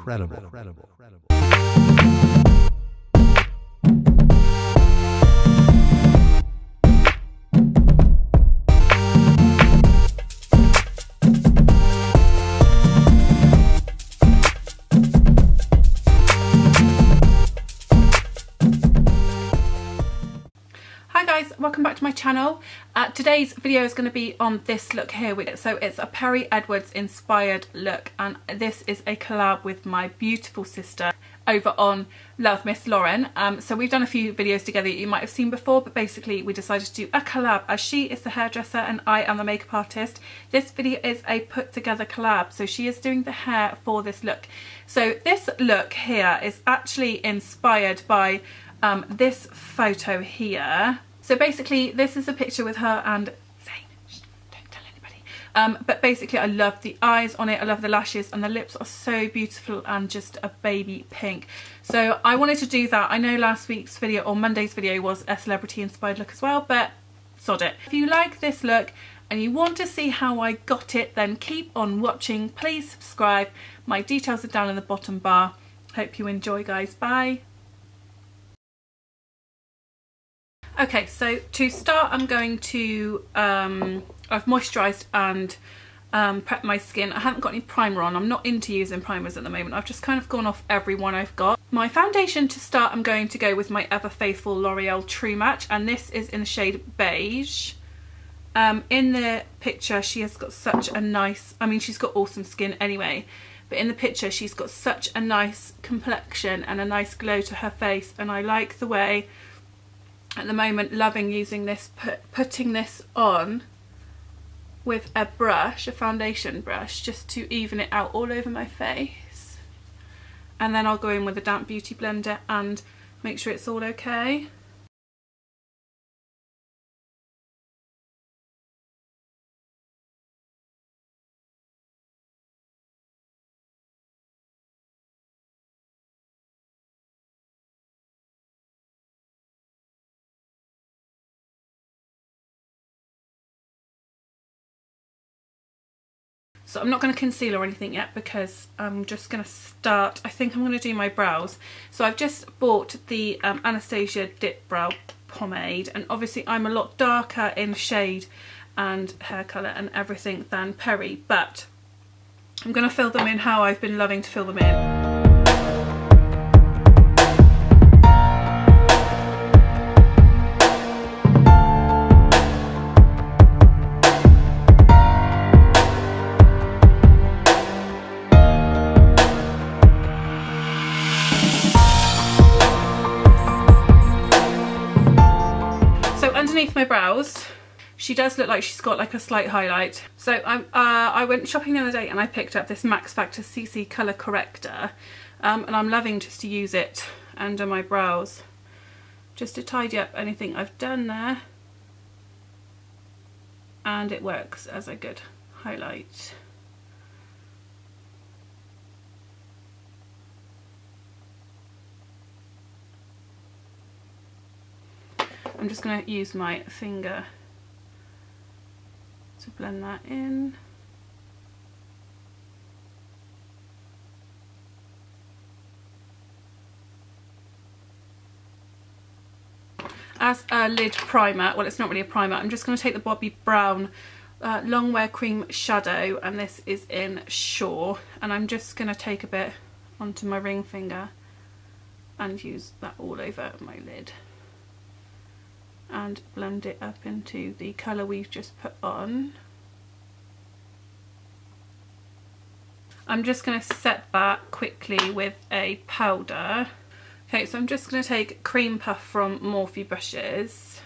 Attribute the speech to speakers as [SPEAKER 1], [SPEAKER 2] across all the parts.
[SPEAKER 1] incredible.
[SPEAKER 2] Welcome back to my channel. Today's video is going to be on this look here. So it's a Perrie Edwards inspired look, and this is a collab with my beautiful sister over on LoveMissLauren. So we've done a few videos together that you might have seen before, but basically we decided to do a collab as she is the hairdresser and I am the makeup artist. This video is a put together collab, so she is doing the hair for this look. So this look here is actually inspired by this photo here. So basically this is a picture with her and Zane. Shh, don't tell anybody. But basically I love the eyes on it, I love the lashes, and the lips are so beautiful and just a baby pink. So I wanted to do that. I know last week's video or Monday's video was a celebrity inspired look as well, but sod it. If you like this look and you want to see how I got it, then keep on watching. Please subscribe. My details are down in the bottom bar. Hope you enjoy, guys. Bye. Okay, so to start I'm going to, I've moisturised and prepped my skin. I haven't got any primer on. I'm not into using primers at the moment. I've just kind of gone off every one I've got. My foundation to start, I'm going to go with my ever faithful L'Oreal True Match, and this is in the shade Beige. In the picture she has got such a nice, I mean she's got awesome skin anyway, but in the picture she's got such a nice complexion and a nice glow to her face, and I like the way at the moment, loving using this, putting this on with a brush, a foundation brush, just to even it out all over my face. And then I'll go in with a damp beauty blender and make sure it's all okay. So I'm not going to conceal or anything yet because I'm just going to start, I think I'm going to do my brows. So I've just bought the Anastasia Dip Brow Pomade, and obviously I'm a lot darker in shade and hair colour and everything than Perrie, but I'm going to fill them in how I've been loving to fill them in. Underneath my brows, she does look like she's got like a slight highlight. So I went shopping the other day and I picked up this Max Factor CC colour corrector, and I'm loving just to use it under my brows just to tidy up anything I've done there, and it works as a good highlight. I'm just going to use my finger to blend that in. As a lid primer, well it's not really a primer, I'm just going to take the Bobbi Brown Long Wear Cream Shadow, and this is in Shore, and I'm just going to take a bit onto my ring finger and use that all over my lid and blend it up into the colour we've just put on. I'm just going to set that quickly with a powder. Okay, so I'm just going to take Cream Puff from Morphe brushes.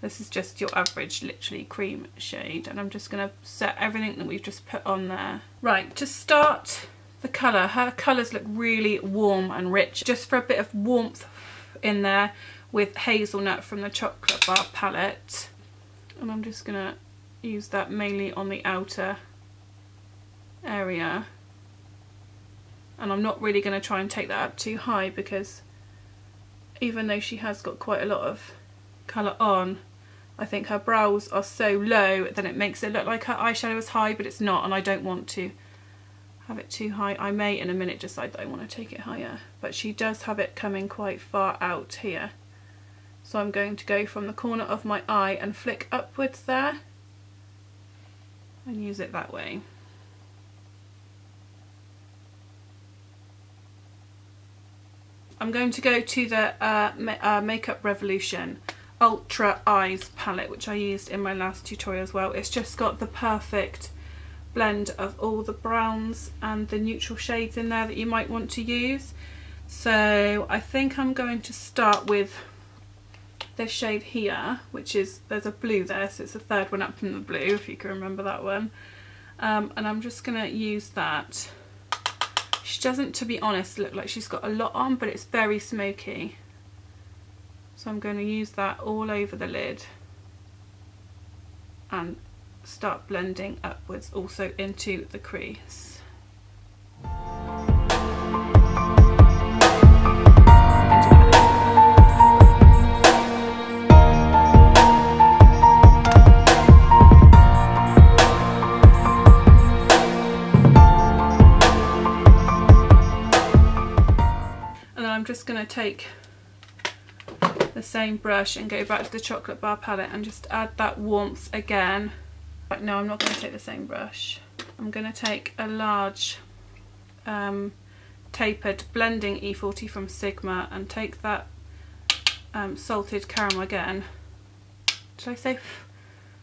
[SPEAKER 2] This is just your average, literally, cream shade, and I'm just going to set everything that we've just put on there. Right, to start the colour, her colours look really warm and rich. Just for a bit of warmth in there, with Hazelnut from the Chocolate Bar palette, and I'm just going to use that mainly on the outer area, and I'm not really going to try and take that up too high because even though she has got quite a lot of colour on, I think her brows are so low that it makes it look like her eyeshadow is high, but it's not, and I don't want to have it too high. I may in a minute decide that I want to take it higher, but she does have it coming quite far out here. So I'm going to go from the corner of my eye and flick upwards there and use it that way. I'm going to go to the Makeup Revolution Ultra Eyes palette, which I used in my last tutorial as well. It's just got the perfect blend of all the browns and the neutral shades in there that you might want to use. So I think I'm going to start with this shade here, which is, there's a blue there, so it's the third one up from the blue, if you can remember that one. And I'm just going to use that. She doesn't, to be honest, look like she's got a lot on, but it's very smoky. So I'm going to use that all over the lid and start blending upwards also into the crease. And then I'm just going to take the same brush and go back to the Chocolate Bar palette and just add that warmth again. But no, I'm not going to take the same brush. I'm going to take a large tapered blending E40 from Sigma and take that salted caramel again. Did I say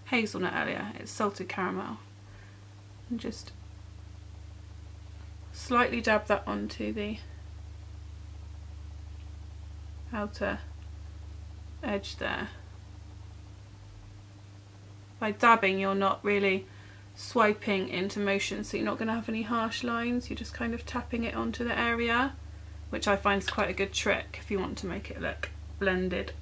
[SPEAKER 2] hazelnut earlier? It's salted caramel. And just slightly dab that onto the outer edge there. By dabbing, you're not really swiping into motion, so you're not going to have any harsh lines. You're just kind of tapping it onto the area, which I find is quite a good trick if you want to make it look blended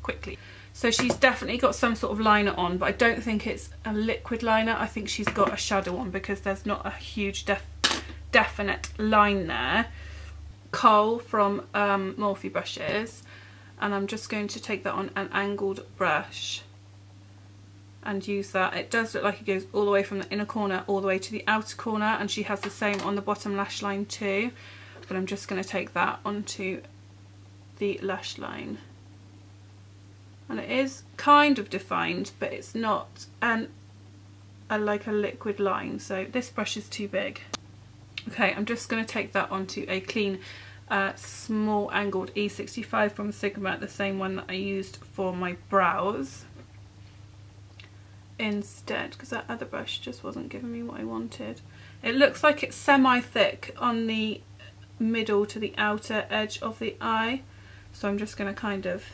[SPEAKER 2] quickly. So she's definitely got some sort of liner on, but I don't think it's a liquid liner. I think she's got a shadow on because there's not a huge definite line there. Kohl from Morphe brushes, and I'm just going to take that on an angled brush and use that. It does look like it goes all the way from the inner corner all the way to the outer corner, and she has the same on the bottom lash line too, but I'm just going to take that onto the lash line. And it is kind of defined, but it's not like a liquid line, so this brush is too big. Okay, I'm just going to take that onto a clean small angled E65 from Sigma, the same one that I used for my brows instead, because that other brush just wasn't giving me what I wanted. It looks like it's semi-thick on the middle to the outer edge of the eye, so I'm just going to kind of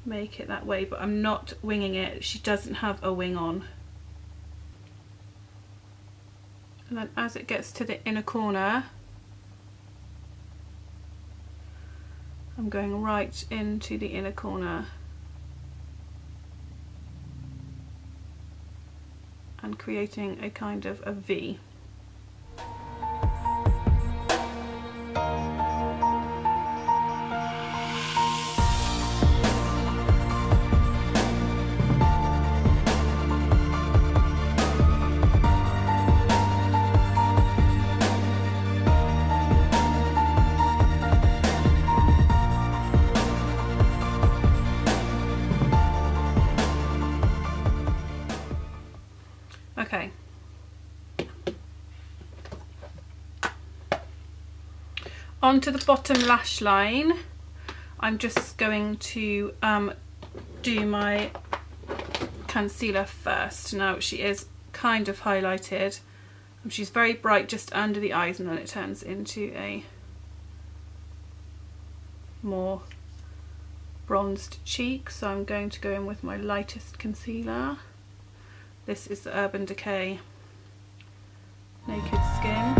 [SPEAKER 2] make it that way, but I'm not winging it. She doesn't have a wing on. And then as it gets to the inner corner, I'm going right into the inner corner and creating a kind of a V. Okay. Onto the bottom lash line, I'm just going to do my concealer first. Now she is kind of highlighted. She's very bright just under the eyes, and then it turns into a more bronzed cheek. So I'm going to go in with my lightest concealer. This is the Urban Decay Naked Skin.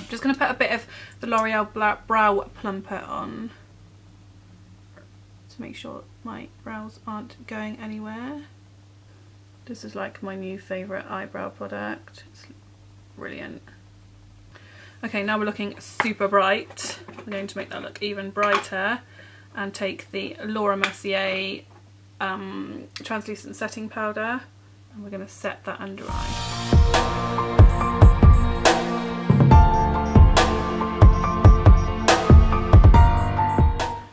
[SPEAKER 2] just going to put a bit of the L'Oreal Brow Plumper on to make sure my brows aren't going anywhere. This is like my new favourite eyebrow product. It's brilliant. Okay, now we're looking super bright. We're going to make that look even brighter and take the Mercier translucent setting powder and we're going to set that under eye.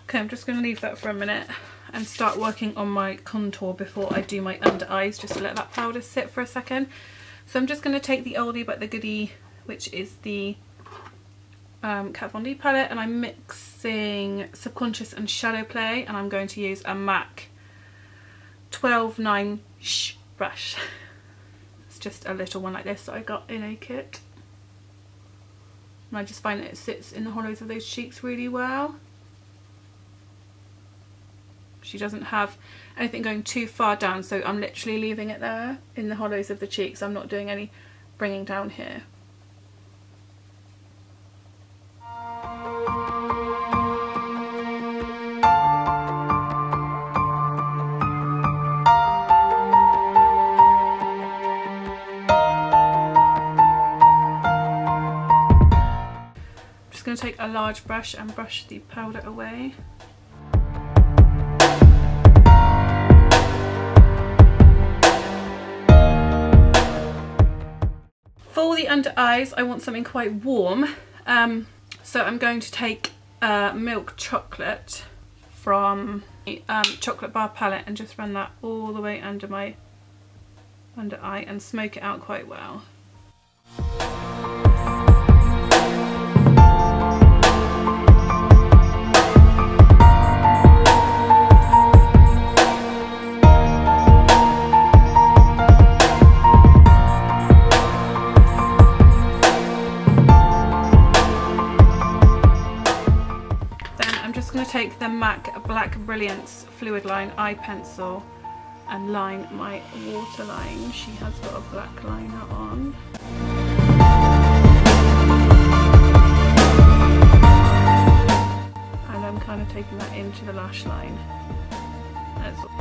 [SPEAKER 2] Okay, I'm just going to leave that for a minute and start working on my contour before I do my under eyes, just to let that powder sit for a second. So I'm just going to take the oldie but the goodie, which is the Kat Von D palette, and I'm mixing Subconscious and Shadow Play, and I'm going to use a MAC 12-9 brush. It's just a little one like this that I got in a kit. And I just find that it sits in the hollows of those cheeks really well. She doesn't have anything going too far down, so I'm literally leaving it there in the hollows of the cheeks. I'm not doing any bringing down here. I'm just going to take a large brush and brush the powder away. For the under eyes, I want something quite warm, so I'm going to take Milk Chocolate from the Chocolate Bar palette and just run that all the way under my under eye and smoke it out quite well. Take the MAC Black Brilliance Fluid Line eye pencil and line my waterline. She has got a black liner on. And I'm kind of taking that into the lash line. That's all.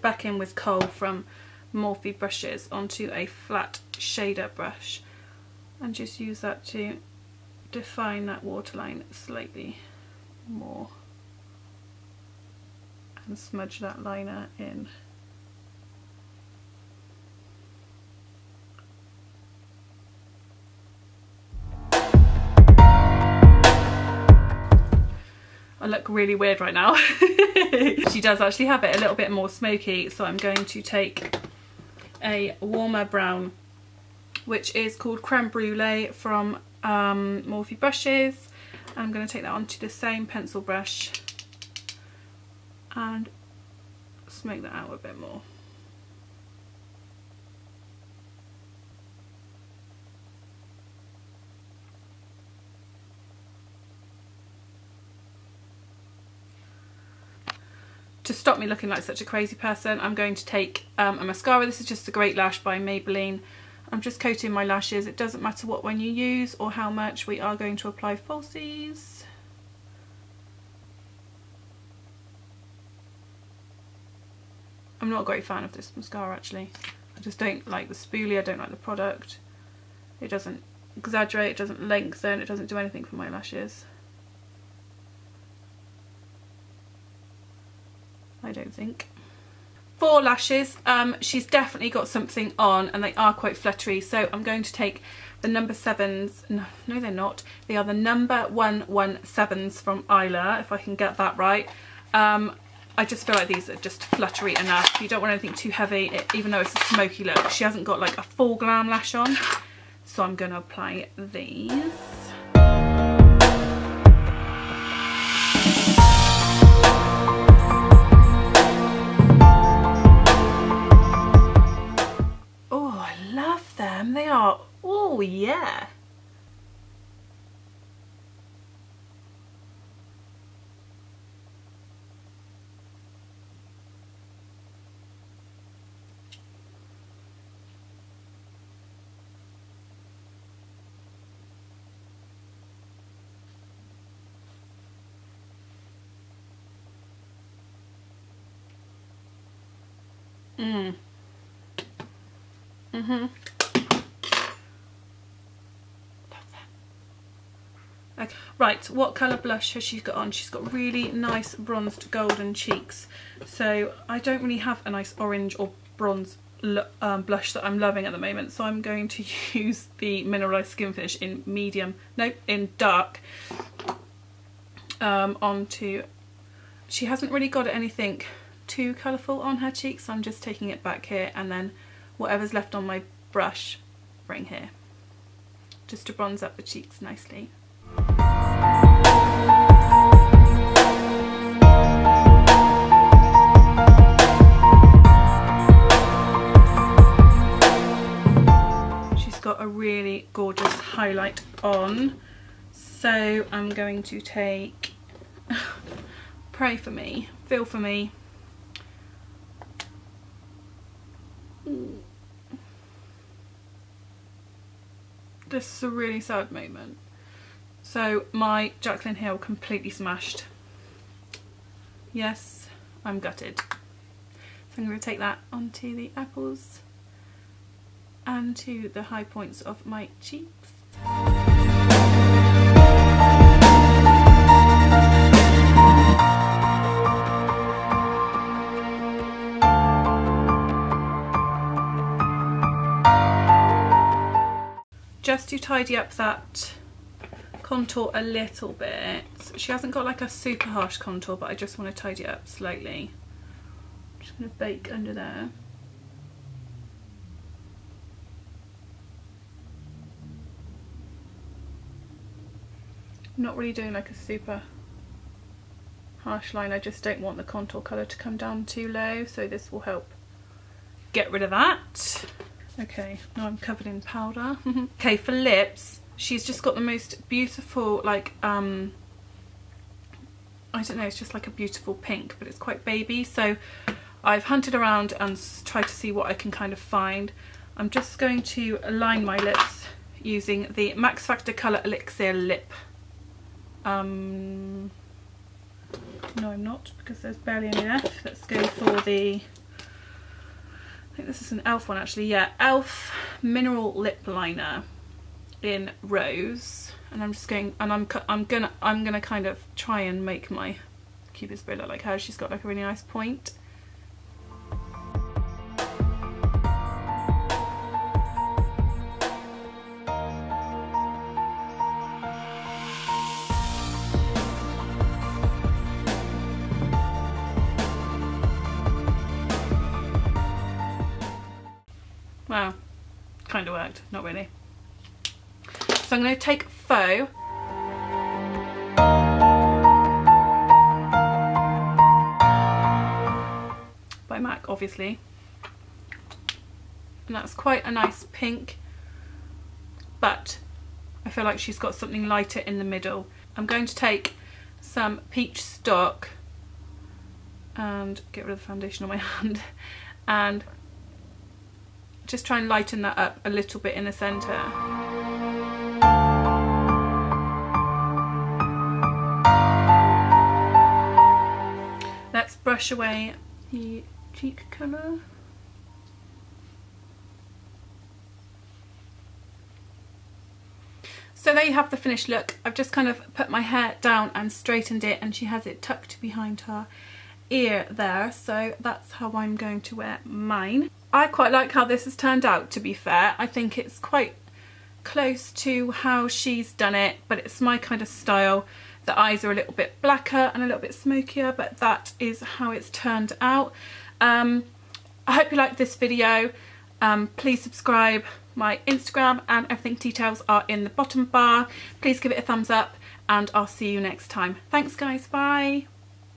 [SPEAKER 2] Back in with Kohl from Morphe brushes onto a flat shader brush and just use that to define that waterline slightly more and smudge that liner in. I look really weird right now. She does actually have it a little bit more smoky, so I'm going to take a warmer brown, which is called Creme Brulee from Morphe brushes. I'm going to take that onto the same pencil brush and smoke that out a bit more. To stop me looking like such a crazy person, I'm going to take a mascara. This is just the Great Lash by Maybelline. I'm just coating my lashes. It doesn't matter what one you use or how much. We are going to apply falsies. I'm not a great fan of this mascara actually. I just don't like the spoolie, I don't like the product. It doesn't exaggerate, it doesn't lengthen, it doesn't do anything for my lashes. I don't think. For lashes, she's definitely got something on and they are quite fluttery, so I'm going to take the number 7s, no they're not, they are the number 117s from Eylure, if I can get that right. I just feel like these are just fluttery enough. You don't want anything too heavy, even though it's a smoky look. She hasn't got like a full glam lash on, so I'm going to apply these. They are, oh yeah. Okay. Right, what colour blush has she got on? She's got really nice bronzed golden cheeks. So I don't really have a nice orange or bronze blush that I'm loving at the moment. So I'm going to use the Mineralized Skin Finish in medium, no, in dark. Onto, she hasn't really got anything too colourful on her cheeks. So I'm just taking it back here, and then whatever's left on my brush, bring here. Just to bronze up the cheeks nicely. She's got a really gorgeous highlight on, so I'm going to take Pray For Me, Feel For Me. This is a really sad moment. So my Jaclyn Hill completely smashed. Yes, I'm gutted. So I'm going to take that onto the apples and to the high points of my cheeks. Just to tidy up that contour a little bit. She hasn't got like a super harsh contour, but I just want to tidy it up slightly. I'm just going to bake under there. I'm not really doing like a super harsh line, I just don't want the contour colour to come down too low, so this will help get rid of that. Okay, now I'm covered in powder. Okay, for lips, she's just got the most beautiful, like, I don't know, it's just like a beautiful pink, but it's quite baby. So I've hunted around and tried to see what I can kind of find. I'm just going to line my lips using the Max Factor Colour Elixir Lip. No, I'm not, because there's barely any left. Let's go for the, I think this is an e.l.f. one actually, yeah, e.l.f. Mineral Lip Liner in Rose, and I'm just going, and I'm gonna kind of try and make my Cupid's bow look like her. She's got like a really nice point. Wow, kind of worked, not really. So I'm going to take Faux by MAC, obviously, and that's quite a nice pink, but I feel like she's got something lighter in the middle. I'm going to take some Peach Stock and get rid of the foundation on my hand and just try and lighten that up a little bit in the centre. Let's brush away the cheek colour. So there you have the finished look. I've just kind of put my hair down and straightened it, and she has it tucked behind her ear there, so that's how I'm going to wear mine. I quite like how this has turned out, to be fair. I think it's quite close to how she's done it, but it's my kind of style. The eyes are a little bit blacker and a little bit smokier, but that is how it's turned out. I hope you liked this video. Please subscribe. My Instagram and everything details are in the bottom bar. Please give it a thumbs up, and I'll see you next time. Thanks guys, bye.